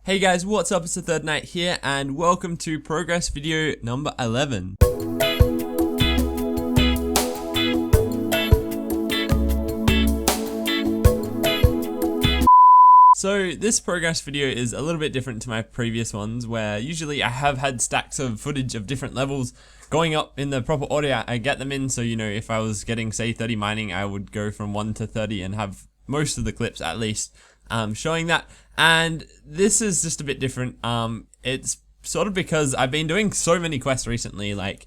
Hey guys, what's up? It's TheThirdKnight here, and welcome to Progress video number 11. So this progress video is a little bit different to my previous ones, where usually I have had stacks of footage of different levels going up in the proper order I get them in. So, you know, if I was getting, say, 30 mining, I would go from 1 to 30 and have most of the clips at least showing that. And this is just a bit different. It's sort of because I've been doing so many quests recently, like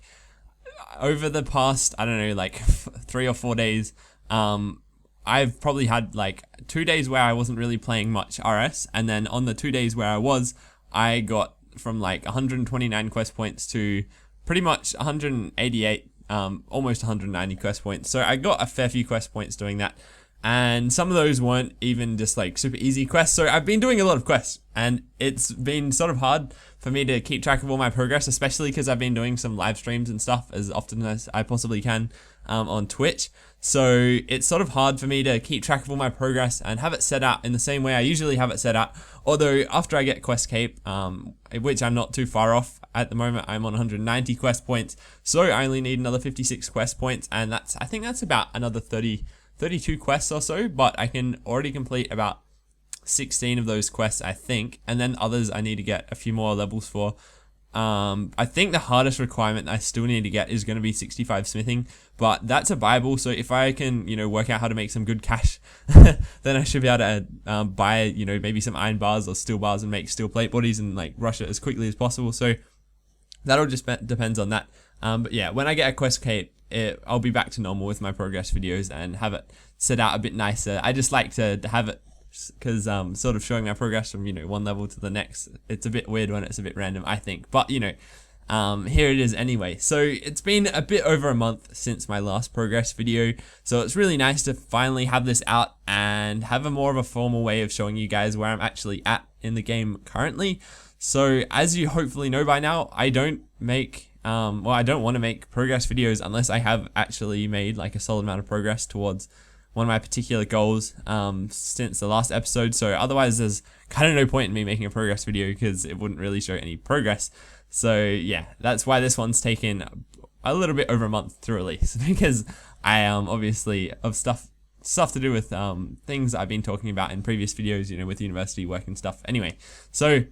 over the past, I don't know, like 3 or 4 days. I've probably had like 2 days where I wasn't really playing much RS, and then on the 2 days where I was, I got from like 129 quest points to pretty much 188, almost 190 quest points. So I got a fair few quest points doing that, and some of those weren't even just like super easy quests. So I've been doing a lot of quests, and it's been sort of hard for me to keep track of all my progress, especially because I've been doing some live streams and stuff as often as I possibly can on Twitch. So it's sort of hard for me to keep track of all my progress and have it set out in the same way I usually have it set out. Although after I get Quest Cape, which I'm not too far off at the moment, I'm on 190 quest points, so I only need another 56 quest points, and I think that's about another 32 quests or so, but I can already complete about 16 of those quests, I think, and then others I need to get a few more levels for. I think the hardest requirement I still need to get is going to be 65 smithing, but that's a Bible, so if I can, you know, work out how to make some good cash, then I should be able to buy, you know, maybe some iron bars or steel bars and make steel plate bodies and like rush it as quickly as possible. So that'll just depends on that. But yeah, when I get a quest cape, I'll be back to normal with my progress videos and have it set out a bit nicer. I just like to have it because sort of showing my progress from, you know, one level to the next. It's a bit weird when it's a bit random, I think, but you know, here it is anyway. So it's been a bit over a month since my last progress video, so it's really nice to finally have this out and have a more of a formal way of showing you guys where I'm actually at in the game currently. So as you hopefully know by now, I don't make I don't want to make progress videos unless I have actually made like a solid amount of progress towards one of my particular goals since the last episode. So otherwise there's kind of no point in me making a progress video because it wouldn't really show any progress. So yeah, that's why this one's taken a little bit over a month to release, because I am obviously of stuff to do with things I've been talking about in previous videos, you know, with university work and stuff. Anyway, so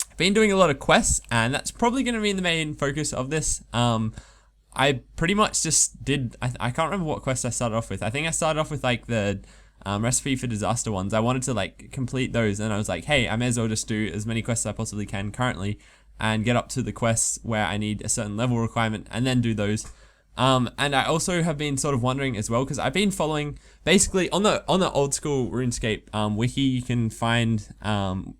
I've been doing a lot of quests, and that's probably going to be the main focus of this. I pretty much just did, I can't remember what quest I started off with. I think I started off with like the recipe for disaster ones. I wanted to like complete those, and I was like, hey, I may as well just do as many quests as I possibly can currently and get up to the quests where I need a certain level requirement and then do those. And I also have been sort of wondering as well, because I've been following basically on the old school RuneScape wiki you can find,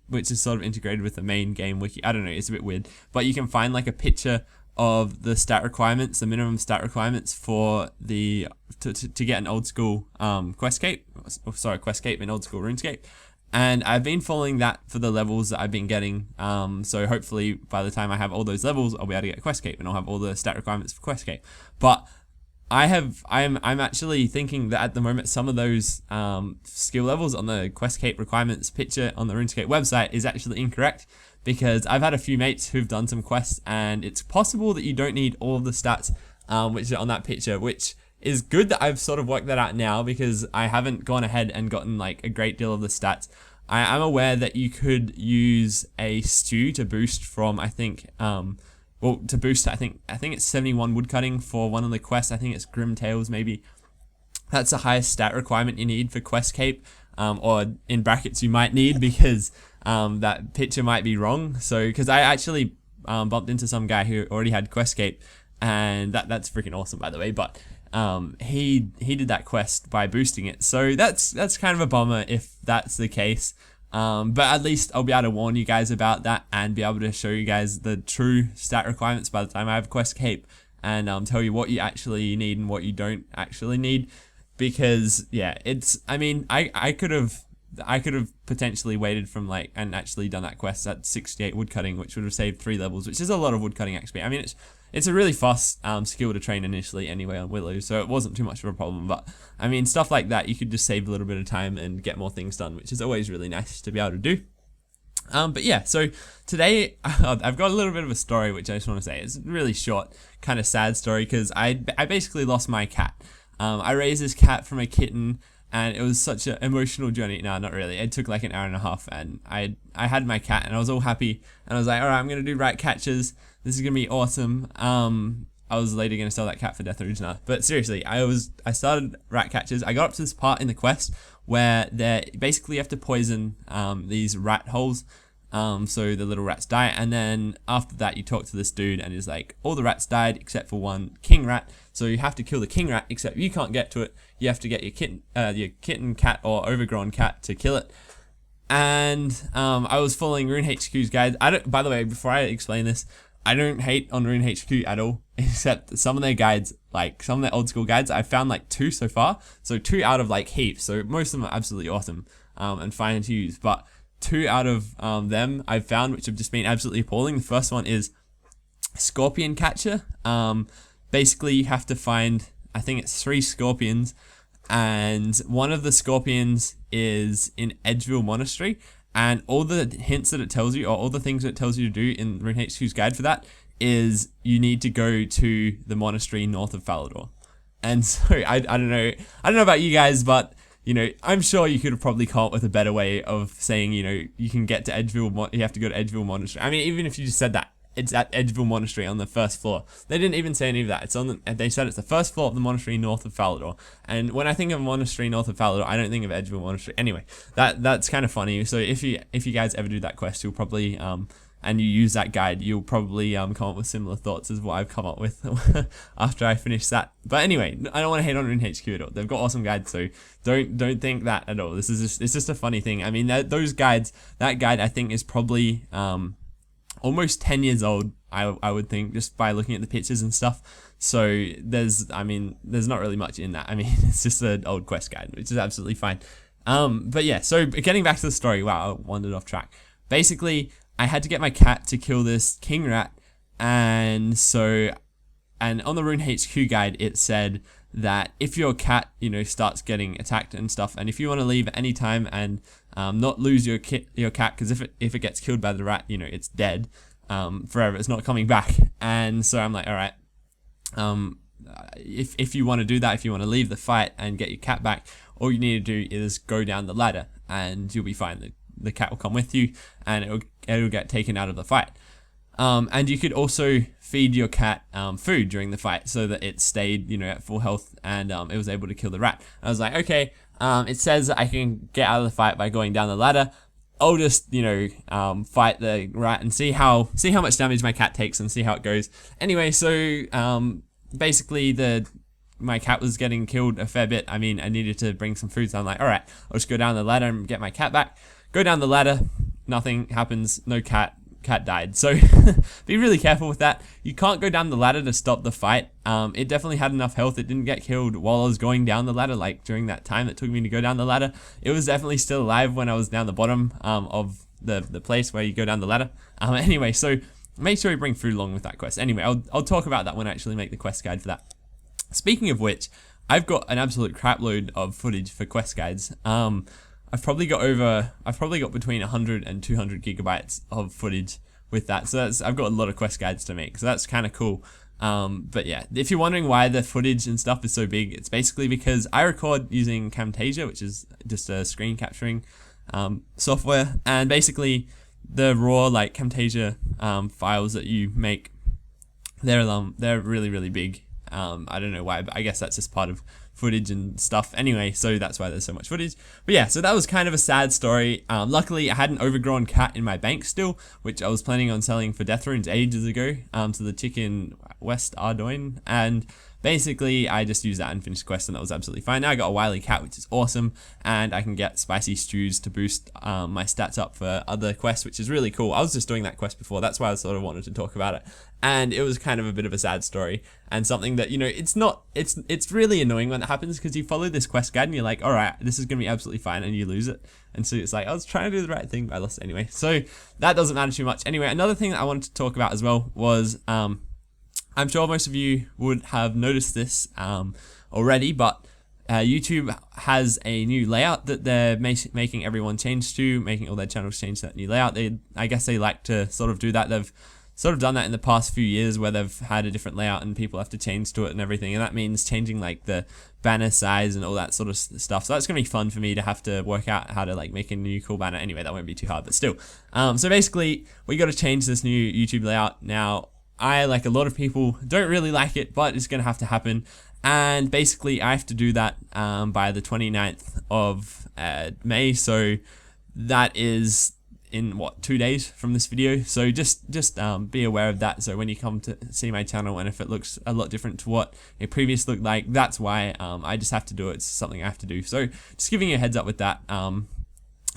which is sort of integrated with the main game wiki. I don't know, it's a bit weird, but you can find like a picture of the stat requirements, the minimum stat requirements for the to get an old school quest cape in old school RuneScape. And I've been following that for the levels that I've been getting. So hopefully by the time I have all those levels, I'll be able to get quest cape and I'll have all the stat requirements for quest cape. But I'm actually thinking that at the moment some of those skill levels on the quest cape requirements picture on the RuneScape website is actually incorrect, because I've had a few mates who've done some quests, and it's possible that you don't need all of the stats which are on that picture, which is good that I've sort of worked that out now, because I haven't gone ahead and gotten like a great deal of the stats. I am aware that you could use a stew to boost from, I think, I think it's 71 woodcutting for one of the quests. I think it's Grim Tales maybe. That's the highest stat requirement you need for quest cape, or in brackets you might need, because that picture might be wrong. So because I actually bumped into some guy who already had quest cape, and that's freaking awesome, by the way, but he did that quest by boosting it. So that's kind of a bummer if that's the case. But at least I'll be able to warn you guys about that and be able to show you guys the true stat requirements by the time I have quest cape, and tell you what you actually need and what you don't actually need. Because yeah, I mean, I could have potentially waited from like and actually done that quest at 68 woodcutting, which would have saved 3 levels, which is a lot of woodcutting XP. I mean, it's a really fast skill to train initially anyway on Willow, so it wasn't too much of a problem. But I mean, stuff like that, you could just save a little bit of time and get more things done, which is always really nice to be able to do. But yeah, so today I've got a little bit of a story which I just want to say. It's a really short, kind of sad story because I basically lost my cat. I raised this cat from a kitten, and it was such an emotional journey. No, not really. It took like an hour and a half, and I had my cat, and I was all happy, and I was like, all right, I'm gonna do rat catches. This is gonna be awesome. I was later gonna sell that cat for Death Original, but seriously, I started rat catches. I got up to this part in the quest where they basically have to poison these rat holes. So the little rats die, and then after that you talk to this dude and he's like, all the rats died except for one king rat, so you have to kill the king rat, except you can't get to it. You have to get your kitten, cat, or overgrown cat to kill it. And I was following RuneHQ's guide. By the way, before I explain this, I don't hate on RuneHQ at all, except some of their guides, like some of their old school guides, I found like 2 so far. So 2 out of like heaps. So most of them are absolutely awesome and fine to use. But 2 out of them I've found which have just been absolutely appalling. The first one is Scorpion Catcher. Basically you have to find, I think it's 3 scorpions, and one of the scorpions is in Edgeville Monastery, and all the hints that it tells you, or all the things that it tells you to do in RuneHQ's guide for that, is you need to go to the monastery north of Falador. And so I don't know about you guys, but you know, I'm sure you could have probably come up with a better way of saying, you know, you can get to Edgeville, you have to go to Edgeville Monastery. I mean, even if you just said that, it's at Edgeville Monastery on the first floor. They didn't even say any of that. They said it's the first floor of the monastery north of Falador. And when I think of a monastery north of Falador, I don't think of Edgeville Monastery. Anyway, that's kind of funny. So if you guys ever do that quest, you'll probably and you use that guide, you'll probably come up with similar thoughts as what I've come up with after I finish that. But anyway, I don't want to hate on RuneHQ at all. They've got awesome guides, so don't think that at all. It's just a funny thing. I mean, those guides, that guide I think is probably almost 10 years old, I would think, just by looking at the pictures and stuff. So there's not really much in that. I mean, it's just an old quest guide, which is absolutely fine. But yeah, so getting back to the story, wow, I wandered off track. Basically, I had to get my cat to kill this king rat, and on the RuneHQ guide, it said that if your cat, you know, starts getting attacked and stuff, and if you want to leave at any time and not lose your cat, because if it gets killed by the rat, you know, it's dead forever. It's not coming back. And so I'm like, all right, if you want to do that, if you want to leave the fight and get your cat back, all you need to do is go down the ladder, and you'll be fine. The cat will come with you, and it'll get taken out of the fight. And you could also feed your cat food during the fight so that it stayed, you know, at full health, and it was able to kill the rat. I was like, okay, it says I can get out of the fight by going down the ladder. I'll just, you know, fight the rat and see how much damage my cat takes and see how it goes. Anyway, so basically my cat was getting killed a fair bit. I mean, I needed to bring some food, so I'm like, all right, I'll just go down the ladder and get my cat back. Go down the ladder, nothing happens, no cat died. So be really careful with that. You can't go down the ladder to stop the fight. It definitely had enough health. It didn't get killed while I was going down the ladder, like during that time it took me to go down the ladder. It was definitely still alive when I was down the bottom of the place where you go down the ladder. Anyway, so make sure you bring food along with that quest. Anyway, I'll talk about that when I actually make the quest guide for that. Speaking of which, I've got an absolute crapload of footage for quest guides. I've probably got between 100 and 200 gigabytes of footage with that. So I've got a lot of quest guides to make. So that's kind of cool. But yeah, if you're wondering why the footage and stuff is so big, it's basically because I record using Camtasia, which is just a screen capturing software. And basically the raw like Camtasia files that you make, they're really, really big. I don't know why, but I guess that's just part of footage and stuff anyway, so that's why there's so much footage. But yeah, so that was kind of a sad story. Luckily I had an overgrown cat in my bank still, which I was planning on selling for death runes ages ago to the chick in West Ardoyne, and basically I just used that and finished the quest, and that was absolutely fine. Now I got a wily cat, which is awesome, and I can get spicy stews to boost my stats up for other quests, which is really cool. I was just doing that quest before, that's why I sort of wanted to talk about it. And it was kind of a bit of a sad story, and something that, you know, it's really annoying when it happens, because you follow this quest guide and you're like, all right, this is gonna be absolutely fine, and you lose it. And so it's like, I was trying to do the right thing, but I lost it anyway. So that doesn't matter too much. Anyway, another thing that I wanted to talk about as well was, I'm sure most of you would have noticed this already, but YouTube has a new layout that they're making everyone change to, making all their channels change to that new layout. I guess they like to sort of do that. They've sort of done that in the past few years where they've had a different layout and people have to change to it and everything. And that means changing like the banner size and all that sort of stuff. So that's going to be fun for me to have to work out how to like make a new cool banner. Anyway, that won't be too hard, but still. So basically, we got to change this new YouTube layout. Now, I, like a lot of people, don't really like it, but it's going to have to happen. And basically, I have to do that by the 29th of May. So that is in what, 2 days from this video. So just be aware of that. So when you come to see my channel, and if it looks a lot different to what it previously looked like, that's why. I just have to do it. It's something I have to do. So just giving you a heads up with that. It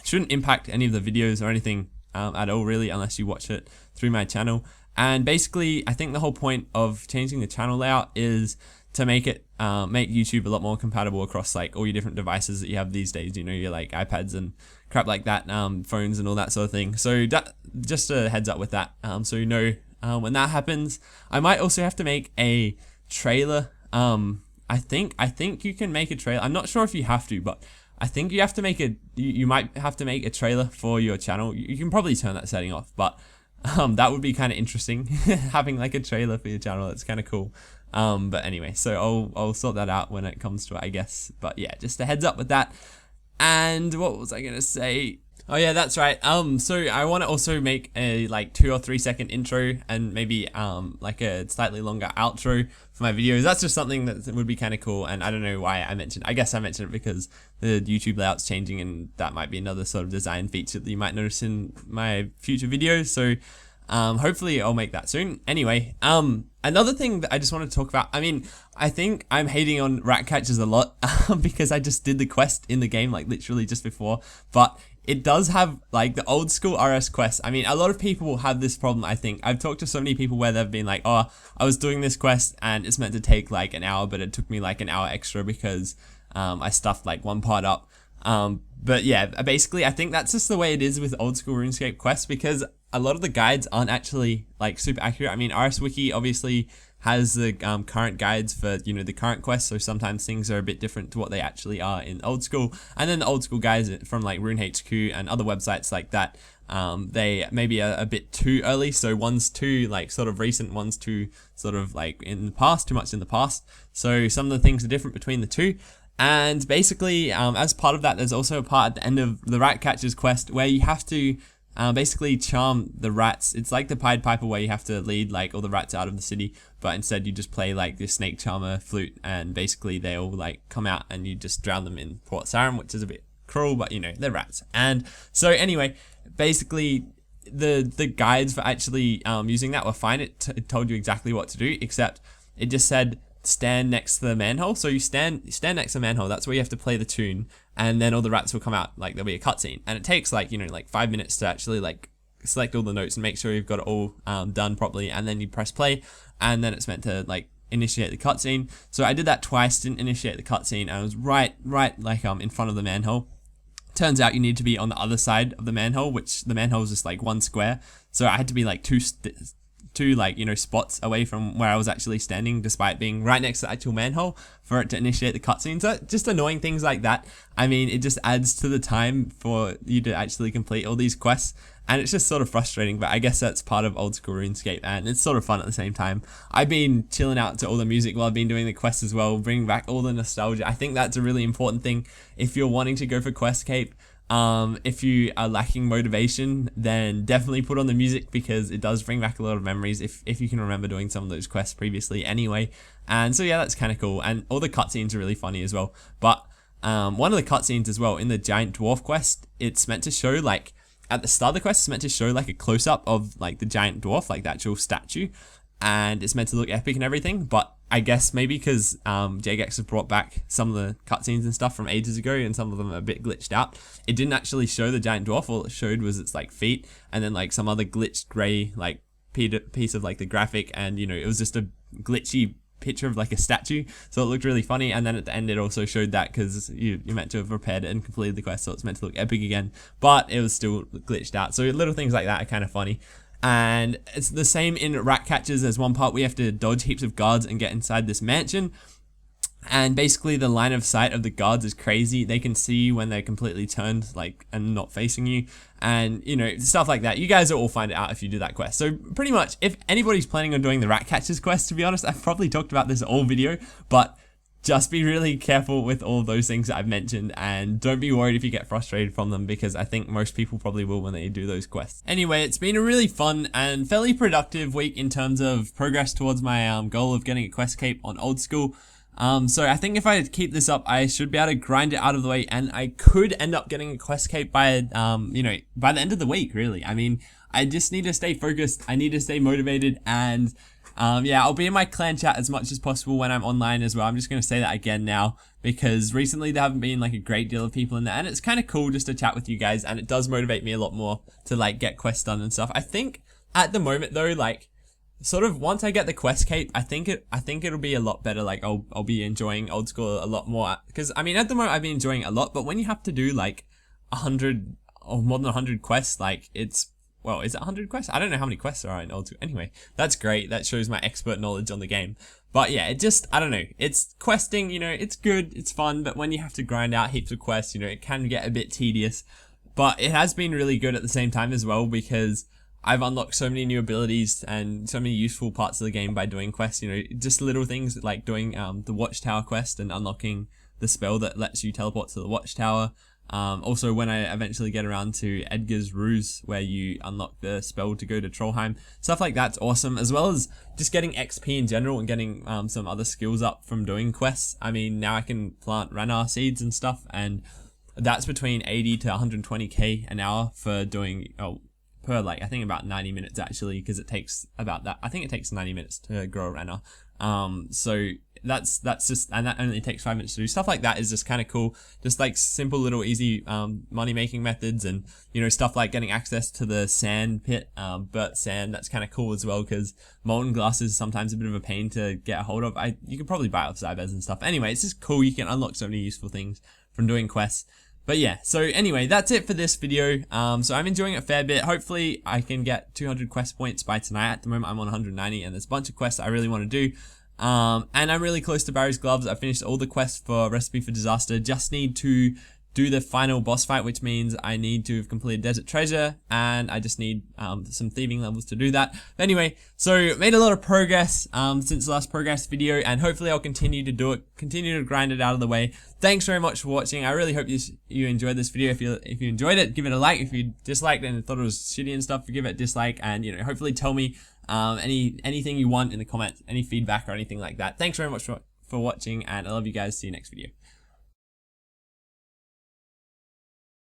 shouldn't impact any of the videos or anything at all, really, unless you watch it through my channel. And basically, I think the whole point of changing the channel layout is to make it make YouTube a lot more compatible across like all your different devices that you have these days, you know, your like iPads and crap like that, phones and all that sort of thing. So that, just a heads up with that, so you know when that happens. I might also have to make a trailer. I think you can make a trailer. I'm not sure if you have to, but I think you have to make you might have to make a trailer for your channel. You can probably turn that setting off, but that would be kind of interesting, having like a trailer for your channel. That's kind of cool. But anyway, so I'll sort that out when it comes to it, I guess. But yeah, just a heads up with that. And what was I gonna say? Oh yeah, that's right. So I want to also make a like 2 or 3 second intro and maybe like a slightly longer outro for my videos. That's just something that would be kind of cool. And I don't know why I mentioned. I guess I mentioned it because the YouTube layout's changing, and that might be another sort of design feature that you might notice in my future videos. So hopefully I'll make that soon. Anyway, another thing that I just wanted to talk about, I mean, I think I'm hating on rat catchers a lot because I just did the quest in the game, like literally just before, but it does have like the old school RS quest. I mean, a lot of people have this problem, I think. I've talked to so many people where they've been like, oh, I was doing this quest and it's meant to take like an hour, but it took me like an hour extra because I stuffed like one part up. But yeah, basically I think that's just the way it is with old school RuneScape quests, because a lot of the guides aren't actually like super accurate. I mean, RS Wiki obviously has the current guides for, you know, the current quests, so sometimes things are a bit different to what they actually are in old school. And then the old school guides from like RuneHQ and other websites like that, they maybe are a bit too early, so one's too like sort of recent, one's too sort of like in the past, too much in the past. So some of the things are different between the two. And basically, as part of that, there's also a part at the end of the Rat Catcher's quest where you have to basically charm the rats. It's like the Pied Piper where you have to lead like all the rats out of the city, but instead you just play like the snake charmer flute, and basically they all like come out and you just drown them in Port Sarim, which is a bit cruel, but you know, they're rats. And so anyway, basically the guides for actually using that were fine. It told you exactly what to do, except it just said stand next to the manhole. So you stand next to the manhole, that's where you have to play the tune, and then all the rats will come out, like there'll be a cutscene, and it takes like, you know, like 5 minutes to actually like select all the notes and make sure you've got it all done properly, and then you press play, and then it's meant to like initiate the cutscene. So I did that twice, didn't initiate the cutscene, and I was right like in front of the manhole. Turns out you need to be on the other side of the manhole, which the manhole is just like one square, so I had to be like two like, you know, spots away from where I was actually standing, despite being right next to the actual manhole, for it to initiate the cutscene. So just annoying things like that. I mean, it just adds to the time for you to actually complete all these quests, and it's just sort of frustrating, but I guess that's part of old school RuneScape, and it's sort of fun at the same time. I've been chilling out to all the music while I've been doing the quests as well, bringing back all the nostalgia. I think that's a really important thing if you're wanting to go for Questcape. If you are lacking motivation, then definitely put on the music, because it does bring back a lot of memories if you can remember doing some of those quests previously anyway. And so yeah, that's kind of cool, and all the cutscenes are really funny as well. But one of the cutscenes as well in the giant dwarf quest, it's meant to show like at the start of the quest, it's meant to show like a close-up of like the giant dwarf, like the actual statue, and it's meant to look epic and everything. But I guess maybe because Jagex has brought back some of the cutscenes and stuff from ages ago, and some of them are a bit glitched out, it didn't actually show the giant dwarf. All it showed was its like feet, and then like some other glitched grey like piece of like the graphic, and you know, it was just a glitchy picture of like a statue, so it looked really funny. And then at the end it also showed that, because you're meant to have repaired it and completed the quest, so it's meant to look epic again, but it was still glitched out. So little things like that are kind of funny. And it's the same in Rat Catchers. There's one part we have to dodge heaps of guards and get inside this mansion. And basically the line of sight of the guards is crazy. They can see you when they're completely turned, like, and not facing you, and you know, stuff like that. You guys will all find it out if you do that quest. So pretty much, if anybody's planning on doing the rat catchers quest, to be honest, I've probably talked about this all video, but just be really careful with all those things that I've mentioned, and don't be worried if you get frustrated from them, because I think most people probably will when they do those quests. Anyway, it's been a really fun and fairly productive week in terms of progress towards my goal of getting a quest cape on old school. So I think if I keep this up, I should be able to grind it out of the way, and I could end up getting a quest cape by, you know, by the end of the week, really. I mean, I just need to stay focused, I need to stay motivated, and yeah, I'll be in my clan chat as much as possible when I'm online as well. I'm just going to say that again now, because recently there haven't been like a great deal of people in there, and it's kind of cool just to chat with you guys, and it does motivate me a lot more to like get quests done and stuff. I think at the moment though, like, sort of once I get the quest cape, I think it'll be a lot better. Like I'll be enjoying old school a lot more, because I mean at the moment I've been enjoying it a lot, but when you have to do like 100 or more than 100 quests, like it's, well, is it 100 quests? I don't know how many quests there are in old school. Anyway, that's great. That shows my expert knowledge on the game. But yeah, it just, I don't know. It's questing, you know, it's good, it's fun, but when you have to grind out heaps of quests, you know, it can get a bit tedious. But it has been really good at the same time as well, because I've unlocked so many new abilities and so many useful parts of the game by doing quests, you know, just little things like doing the Watchtower quest and unlocking the spell that lets you teleport to the Watchtower. Also, when I eventually get around to Edgar's Ruse, where you unlock the spell to go to Trollheim, stuff like that's awesome, as well as just getting XP in general and getting some other skills up from doing quests. I mean, now I can plant Ranar seeds and stuff, and that's between 80 to 120k an hour for doing, per like, I think about 90 minutes actually, because it takes about that, I think it takes 90 minutes to grow a Ranar. So that's just, and that only takes 5 minutes to do. Stuff like that is just kind of cool, just like simple little easy money making methods, and you know, stuff like getting access to the sand pit, burnt sand. That's kind of cool as well, because molten glass is sometimes a bit of a pain to get a hold of. You can probably buy it off Zybez and stuff. Anyway, it's just cool, you can unlock so many useful things from doing quests. But yeah, so anyway, that's it for this video. So I'm enjoying it a fair bit. Hopefully I can get 200 quest points by tonight. At the moment I'm on 190, and there's a bunch of quests I really want to do. And I'm really close to Barry's Gloves. I finished all the quests for Recipe for Disaster. Just need to do the final boss fight, which means I need to have completed Desert Treasure, and I just need some thieving levels to do that. But anyway, so made a lot of progress since the last progress video, and hopefully I'll continue to do it, continue to grind it out of the way. Thanks very much for watching. I really hope you enjoyed this video. If you enjoyed it, give it a like. If you disliked it and thought it was shitty and stuff, give it a dislike, and you know, hopefully tell me anything you want in the comments, any feedback or anything like that. Thanks very much for watching, and I love you guys. See you next video.